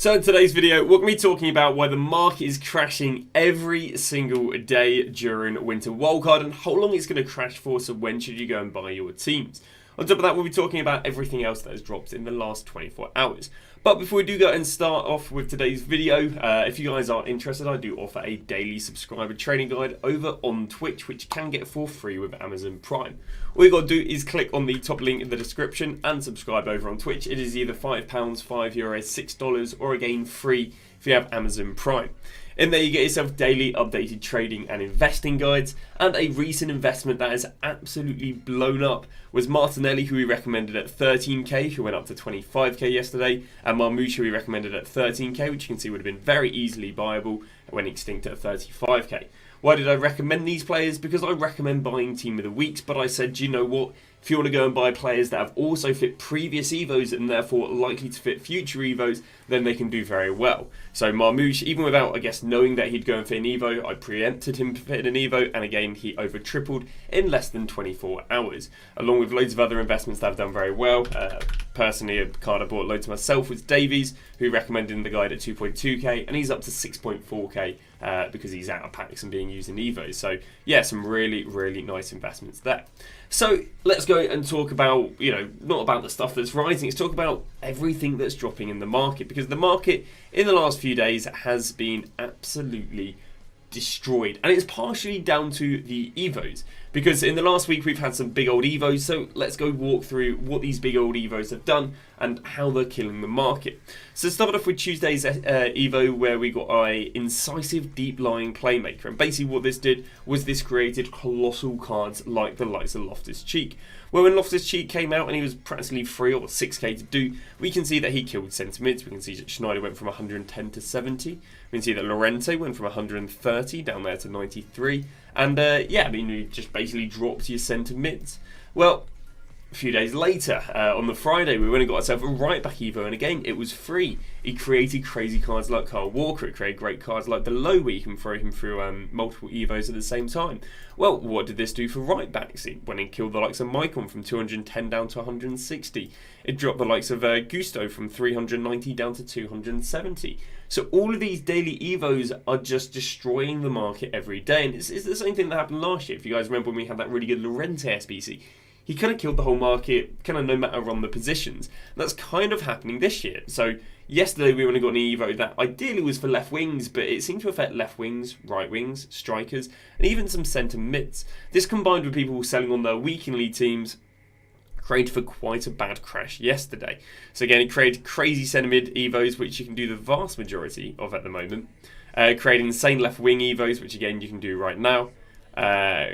So in today's video, we're going to be talking about why the market is crashing every single day during Winter Wildcard and how long it's going to crash for, so when should you go and buy your teams. On top of that, we'll be talking about everything else that has dropped in the last 24 hours. But before we do go and start off with today's video, if you guys are interested, I do offer a daily subscriber trading guide over on Twitch, which you can get for free with Amazon Prime. All you got to do is click on the top link in the description and subscribe over on Twitch. It is either £5, €5, $6, or again free if you have Amazon Prime. In there you get yourself daily updated trading and investing guides, and a recent investment that has absolutely blown up was Martinelli, who we recommended at 13k, who went up to 25k yesterday, and Marmoush, who we recommended at 13k, which you can see would have been very easily buyable when extinct at 35k. Why did I recommend these players? Because I recommend buying Team of the Weeks, but I said, do you know what? If you want to go and buy players that have also fit previous EVOs and therefore likely to fit future EVOs, then they can do very well. So Marmoush, even without, I guess, knowing that he'd go and fit an EVO, I preempted him to fit an EVO, and again, he over tripled in less than 24 hours. Along with loads of other investments that have done very well. Personally, a card I bought loads myself was Davies, who recommended in the guide at 2.2k, and he's up to 6.4k because he's out of packs and being used in EVOs. So yeah, some really, really nice investments there. So let's go and talk about, not about the stuff that's rising, let's talk about everything that's dropping in the market, because the market in the last few days has been absolutely destroyed, and it's partially down to the EVOs, because in the last week we've had some big old EVOs. So let's go walk through what these big old EVOs have done and how they're killing the market. So start off with Tuesday's EVO, where we got a incisive deep lying playmaker, and basically what this did was this created colossal cards like the likes of Loftus-Cheek. Well, when Loftus-Cheek came out and he was practically free, or 6k to do, we can see that he killed sentiment. We can see that Schneider went from 110 to 70. We can see that Lorente went from 130 down there to 93. And yeah, I mean, you just basically dropped your centre mids. Well, a few days later, on the Friday, we went and got ourselves a right back Evo, and again, it was free. He created crazy cards like Kyle Walker. It created great cards like the Low, where you can throw him through multiple Evos at the same time. Well, what did this do for right backs? It went and killed the likes of Maicon from 210 down to 160. It dropped the likes of Gusto from 390 down to 270. So all of these daily EVOs are just destroying the market every day, and it's the same thing that happened last year. If you guys remember when we had that really good Lorente SBC, he kind of killed the whole market, kind of no matter on the positions. And that's kind of happening this year. So yesterday we only got an EVO that ideally was for left wings, but it seemed to affect left wings, right wings, strikers, and even some centre mids. This combined with people selling on their weekly teams created for quite a bad crash yesterday. So again, it created crazy centre mid EVOs, which you can do the vast majority of at the moment. Created insane left wing EVOs, which again you can do right now.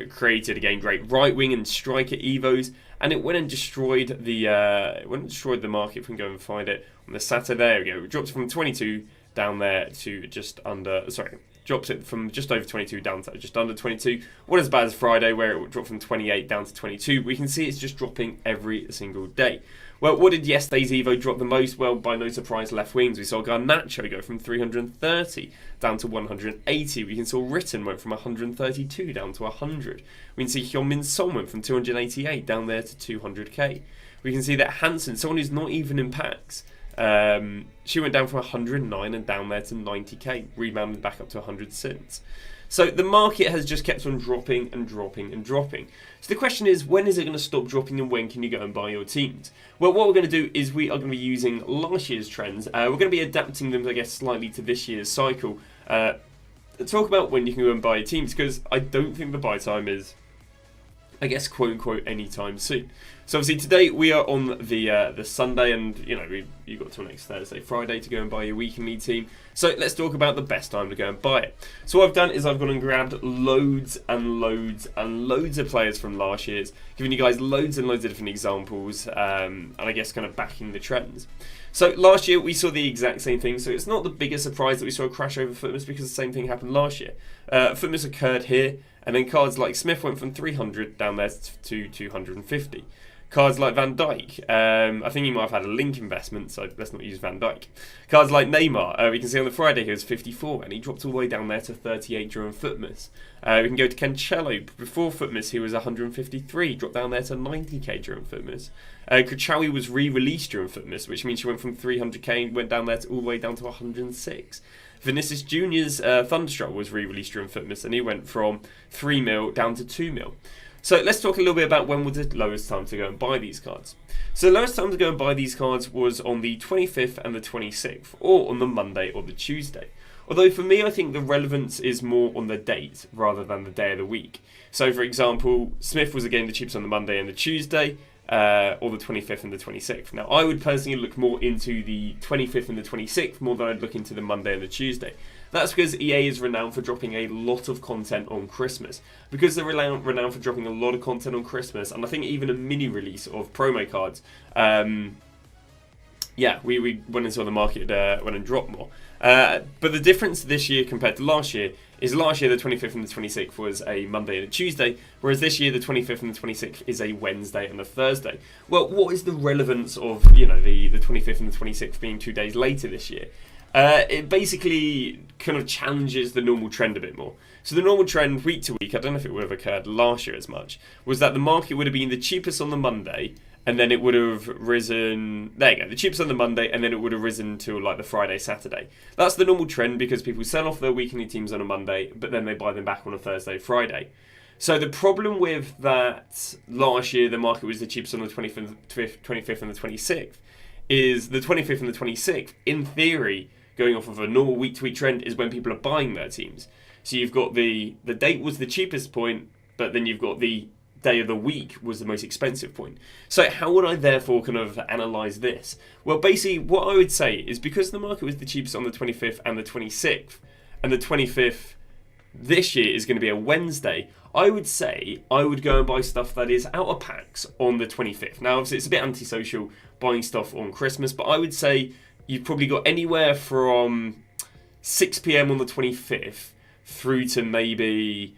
Created again great right wing and striker EVOs, and it went and destroyed the market. If we can go and find it on the Saturday, there we go. It dropped from 22 down there to just under. Drops it from just over 22 down to just under 22. What as bad as Friday, where it dropped from 28 down to 22. We can see it's just dropping every single day. Well, what did yesterday's EVO drop the most? Well, by no surprise, left wings. We saw Garnacho go from 330 down to 180. We can see Ritten went from 132 down to 100. We can see Hyun-Min Son went from 288 down there to 200k. We can see that Hansen, someone who's not even in packs, she went down from 109 and down there to 90k, rebounded back up to 100 since. So the market has just kept on dropping and dropping and dropping. So the question is, when is it going to stop dropping, and when can you go and buy your teams? Well, what we're going to do is we are going to be using last year's trends. We're going to be adapting them, I guess, slightly to this year's cycle. Talk about when you can go and buy your teams, because I don't think the buy time is, I guess, quote unquote, anytime soon. So obviously today we are on the Sunday, and you got till next Thursday, Friday to go and buy your weekly team. So let's talk about the best time to go and buy it. So what I've done is I've gone and grabbed loads and loads and loads of players from last year's, giving you guys loads and loads of different examples, and I guess kind of backing the trends. So last year we saw the exact same thing, so it's not the biggest surprise that we saw a crash over Footmas, because the same thing happened last year. Footmas occurred here, and then cards like Smith went from 300 down there to 250. Cards like Van Dijk. I think he might have had a link investment, so let's not use Van Dijk. Cards like Neymar. We can see on the Friday he was 54, and he dropped all the way down there to 38 during Footmas. We can go to Cancelo. Before Footmas, he was 153, dropped down there to 90k during Footmas. Kuchawi was re-released during Footmas, which means she went from 300k and went down there all the way down to 106. Vinicius Junior's Thunderstruck was re-released during Footmas, and he went from 3 mil down to 2 mil. So let's talk a little bit about when was the lowest time to go and buy these cards. So the lowest time to go and buy these cards was on the 25th and the 26th, or on the Monday or the Tuesday. Although for me, I think the relevance is more on the date rather than the day of the week. So for example, Smith was again the cheapest on the Monday and the Tuesday, or the 25th and the 26th. Now, I would personally look more into the 25th and the 26th more than I'd look into the Monday and the Tuesday. That's because EA is renowned for dropping a lot of content on Christmas. Because they're renowned for dropping a lot of content on Christmas, and I think even a mini release of promo cards, we went into the market went and dropped more. But the difference this year compared to last year is last year the 25th and the 26th was a Monday and a Tuesday, whereas this year the 25th and the 26th is a Wednesday and a Thursday. Well, what is the relevance of the 25th and the 26th being 2 days later this year? It basically kind of challenges the normal trend a bit more. So the normal trend week to week, I don't know if it would have occurred last year as much, was that the market would have been the cheapest on the Monday, and then it would have risen, there you go, the cheapest on the Monday, and then it would have risen to like the Friday, Saturday. That's the normal trend because people sell off their weekly teams on a Monday, but then they buy them back on a Thursday, Friday. So the problem with that last year, the market was the cheapest on the 25th and the 26th, is the 25th and the 26th, in theory, going off of a normal week-to-week trend, is when people are buying their teams. So you've got the date was the cheapest point, but then you've got the day of the week was the most expensive point. So how would I therefore kind of analyse this? Well, basically, what I would say is because the market was the cheapest on the 25th and the 26th, and the 25th this year is going to be a Wednesday, I would say I would go and buy stuff that is out of packs on the 25th. Now, obviously, it's a bit antisocial buying stuff on Christmas, but I would say you've probably got anywhere from 6 p.m. on the 25th through to maybe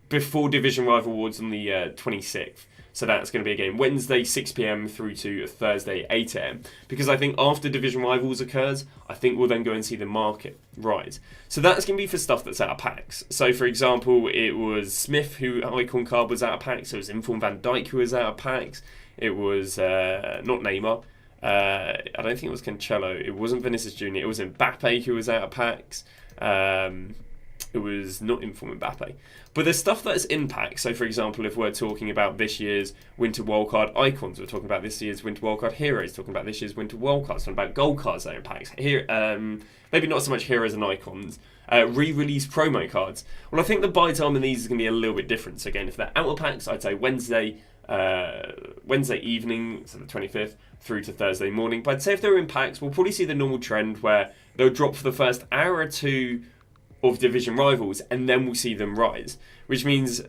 before Division Rival Awards on the 26th. So that's going to be again Wednesday 6 p.m. through to Thursday 8 a.m. Because I think after Division Rivals occurs, I think we'll then go and see the market rise. So that's going to be for stuff that's out of packs. So for example, it was Smith who icon card was out of packs. It was Inform Van Dijk who was out of packs. It was not Neymar. I don't think it was Cancelo. It wasn't Vinicius Junior. It was Mbappe who was out of packs. It was not Inform Mbappe. But there's stuff that's in packs. So, for example, if we're talking about this year's Winter Wildcard icons, we're talking about this year's Winter Wildcard heroes, talking about this year's Winter Wildcards, talking about gold cards that are in packs. Here, maybe not so much heroes and icons. Re-release promo cards. Well, I think the buy time in these is going to be a little bit different. So again, if they're out of packs, I'd say Wednesday evening, so the 25th, through to Thursday morning. But I'd say if they're in packs, we'll probably see the normal trend where they'll drop for the first hour or two of Division Rivals, and then we'll see them rise. Which means,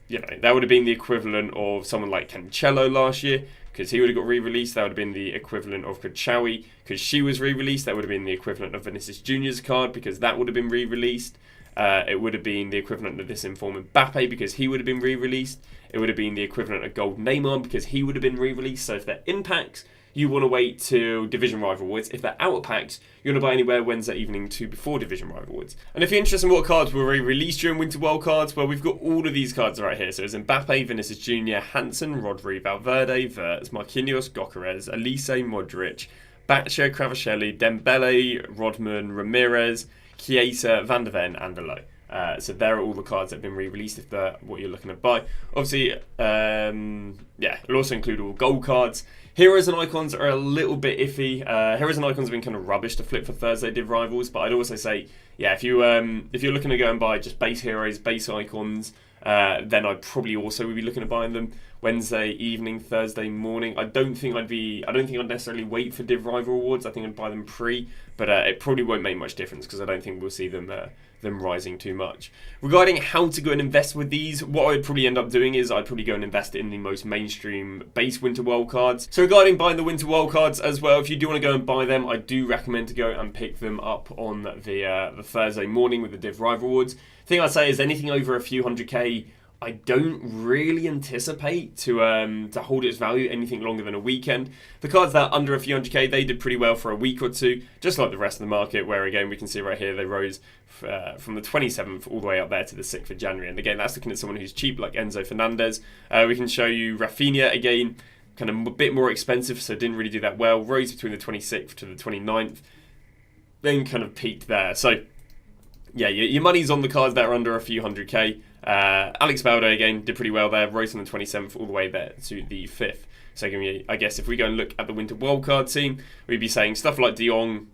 that would have been the equivalent of someone like Cancelo last year, because he would have got re-released. That would have been the equivalent of Kuchawi, because she was re-released. That would have been the equivalent of Vinicius Junior's card, because that would have been re-released. It would have been the equivalent of this Inform Mbappe, because he would have been re-released. It would have been the equivalent of Gold Neymar, because he would have been re-released. So if they're in packs, you want to wait till Division Rival Awards. If they're out of packs, you want to buy anywhere Wednesday evening to before Division Rival Awards. And if you're interested in what cards were re-released during Winter World Cards, well, we've got all of these cards right here. So it's Mbappe, Vinicius Junior, Hansen, Rodri, Valverde, Wirtz, Marquinhos, Gokares, Elise, Modric, Batcher, Kvaratskhelia, Dembele, Rodman, Ramirez, Chiesa, Van der Ven, and Delo. So there are all the cards that have been re-released if they're what you're looking to buy. Obviously, it'll also include all gold cards. Heroes and Icons are a little bit iffy. Heroes and Icons have been kind of rubbish to flip for Thursday Div Rivals, but I'd also say, if you're looking to go and buy just base Heroes, base Icons, then I'd probably also be looking at buying them Wednesday evening, Thursday morning. I don't think I'd necessarily wait for Div Rival Awards. I think I'd buy them pre, but it probably won't make much difference because I don't think we'll see them rising too much. Regarding how to go and invest with these, what I'd probably end up doing is I'd probably go and invest in the most mainstream base Winter World Cards. So regarding buying the Winter World Cards as well, if you do want to go and buy them, I do recommend to go and pick them up on the Thursday morning with the Div Rival Awards. The thing I'd say is anything over a few 100k, I don't really anticipate to hold its value anything longer than a weekend. The cards that are under a few 100k, they did pretty well for a week or two, just like the rest of the market, where again we can see right here they rose from the 27th all the way up there to the 6th of January. And again, that's looking at someone who's cheap like Enzo Fernandez. We can show you Rafinha again, kind of a bit more expensive, so didn't really do that well. Rose between the 26th to the 29th, then kind of peaked there. So yeah, your money's on the cards that are under a few 100k. Alex Balde again did pretty well there, rose on the 27th all the way there to the 5th. So I guess if we go and look at the winter wildcard team, we'd be saying stuff like De Jong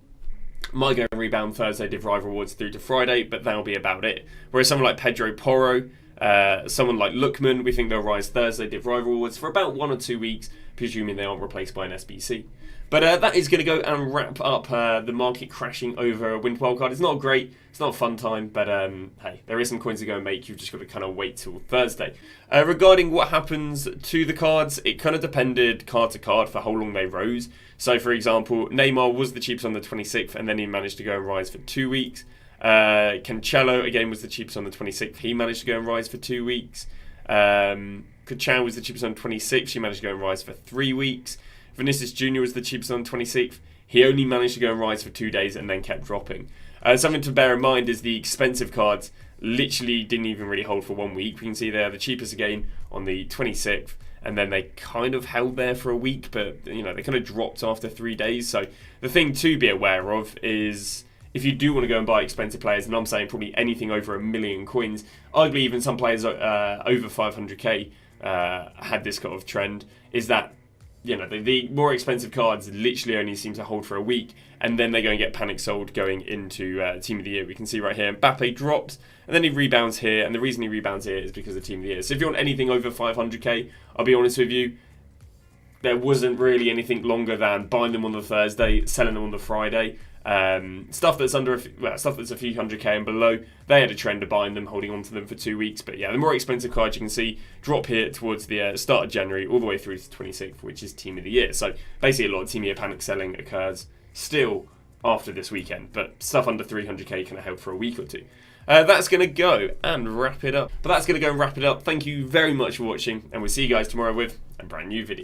might go and rebound Thursday, div rival rewards through to Friday, but that'll be about it. Whereas someone like Pedro Porro, someone like Lookman, we think they'll rise Thursday, div rival rewards for about 1 or 2 weeks, presuming they aren't replaced by an SBC. But that is going to go and wrap up the market crashing over winter wildcard. It's not great, it's not a fun time, but hey, there is some coins to go and make. You've just got to kind of wait till Thursday. Regarding what happens to the cards, it kind of depended card to card for how long they rose. So for example, Neymar was the cheapest on the 26th, and then he managed to go and rise for 2 weeks. Cancelo again was the cheapest on the 26th. He managed to go and rise for 2 weeks. Kuchan was the cheapest on the 26th. He managed to go and rise for 3 weeks. Vinicius Jr. was the cheapest on the 26th. He only managed to go and rise for 2 days and then kept dropping. Something to bear in mind is the expensive cards literally didn't even really hold for 1 week. We can see they're the cheapest again on the 26th, and then they kind of held there for a week, but they kind of dropped after 3 days. So the thing to be aware of is if you do want to go and buy expensive players, and I'm saying probably anything over 1 million coins, arguably even some players over 500k had this kind of trend, is that the more expensive cards literally only seem to hold for a week, and then they go and get panic sold going into Team of the Year. We can see right here, Mbappe drops, and then he rebounds here, and the reason he rebounds here is because of Team of the Year. So if you want anything over 500k, I'll be honest with you, there wasn't really anything longer than buying them on the Thursday, selling them on the Friday. Stuff that's stuff that's a few 100k and below, they had a trend of buying them, holding on to them for 2 weeks. But yeah, the more expensive cards you can see drop here towards the start of January all the way through to 26th, which is Team of the Year. So basically a lot of Team of the Year panic selling occurs still after this weekend, but stuff under 300k kind of held for a week or two. That's going to go and wrap it up. Thank you very much for watching, and we'll see you guys tomorrow with a brand new video.